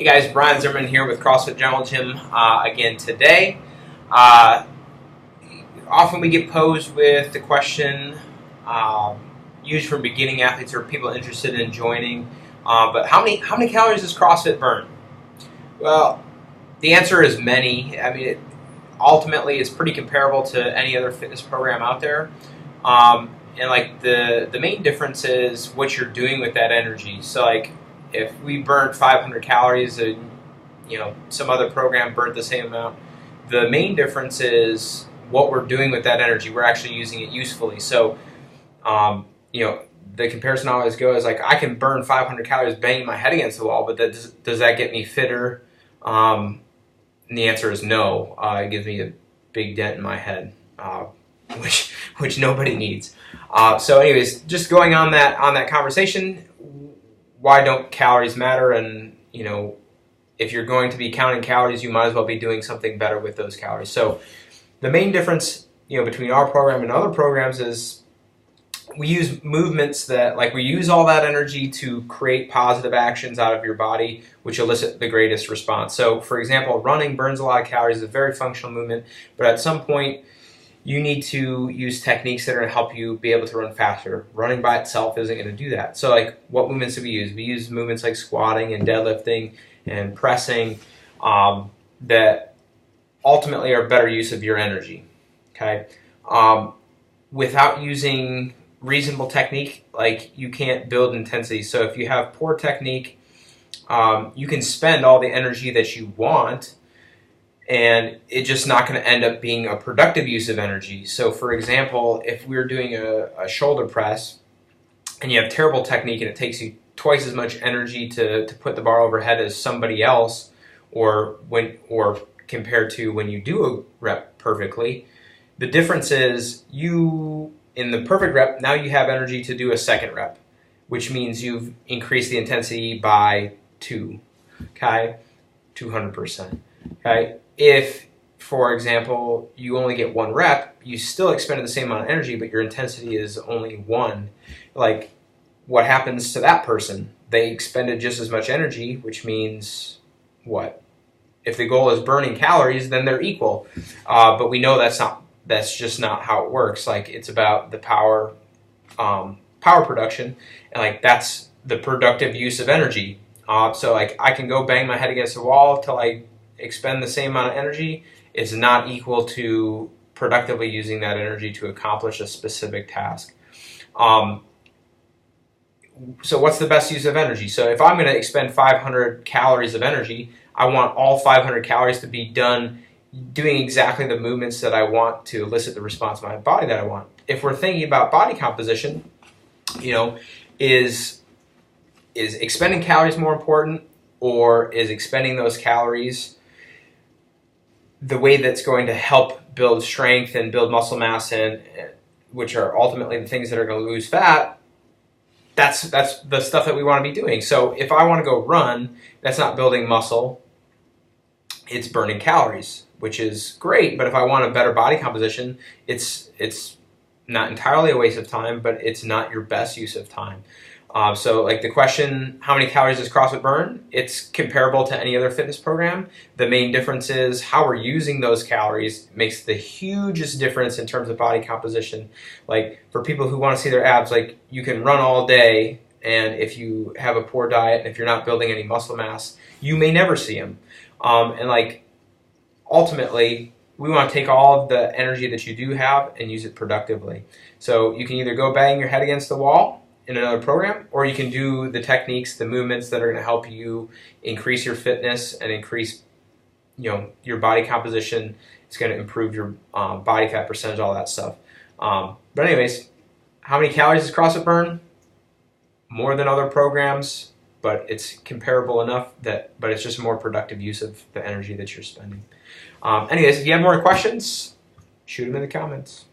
Hey guys, Brian Zimmerman here with CrossFit Jungle Gym again today. Uh, Often we get posed with the question, used for beginning athletes or people interested in joining, but how many calories does CrossFit burn? Well, the answer is many. I mean, ultimately it's pretty comparable to any other fitness program out there. And like the main difference is what you're doing with that energy. So like if we burnt 500 calories and some other program burnt the same amount, the main difference is what we're doing with that energy. We're actually using it usefully. So the comparison I always goes like I can burn 500 calories banging my head against the wall, but does that get me fitter? And the answer is no. It gives me a big dent in my head, which nobody needs. So anyways, just going on that conversation, why don't calories matter? And if you're going to be counting calories, you might as well be doing something better with those calories. So the main difference between our program and other programs is we use movements that, like, we use all that energy to create positive actions out of your body, which elicit the greatest response. So, for example, running burns a lot of calories. It's a very functional movement, but at some point, you need to use techniques that are going to help you be able to run faster. Running by itself isn't going to do that. So, like, what movements do we use? We use movements like squatting and deadlifting and pressing that ultimately are better use of your energy. Okay, without using reasonable technique, like, you can't build intensity. So if you have poor technique, you can spend all the energy that you want, and it's just not going to end up being a productive use of energy. So for example, if we're doing a shoulder press and you have terrible technique and it takes you twice as much energy to put the bar overhead as somebody else, or compared to when you do a rep perfectly, the difference is in the perfect rep, now you have energy to do a second rep, which means you've increased the intensity by 200%. Okay? If, for example, you only get one rep, you still expended the same amount of energy, but your intensity is only 1. Like, what happens to that person? They expended just as much energy, which means what? If the goal is burning calories, then they're equal. But we know that's just not how it works. Like, it's about the power production, and like that's the productive use of energy. So like I can go bang my head against the wall till I expend the same amount of energy. It's not equal to productively using that energy to accomplish a specific task. So what's the best use of energy? So if I'm going to expend 500 calories of energy, I want all 500 calories to be done doing exactly the movements that I want to elicit the response of my body that I want. If we're thinking about body composition, is expending calories more important, or is expending those calories the way that's going to help build strength and build muscle mass, and which are ultimately the things that are going to lose fat? That's the stuff that we want to be doing. So if I want to go run, that's not building muscle, it's burning calories, which is great. But if I want a better body composition, it's not entirely a waste of time, but it's not your best use of time. So like the question, how many calories does CrossFit burn? It's comparable to any other fitness program. The main difference is how we're using those calories makes the hugest difference in terms of body composition. Like, for people who want to see their abs, like, you can run all day, and if you have a poor diet and if you're not building any muscle mass, you may never see them. And like, ultimately, we want to take all of the energy that you do have and use it productively. So you can either go bang your head against the wall in another program, or you can do the techniques, the movements that are going to help you increase your fitness and increase your body composition. It's going to improve your body fat percentage, all that stuff. But anyways, how many calories does CrossFit burn? More than other programs, but it's comparable enough but it's just a more productive use of the energy that you're spending. Anyways, if you have more questions, shoot them in the comments.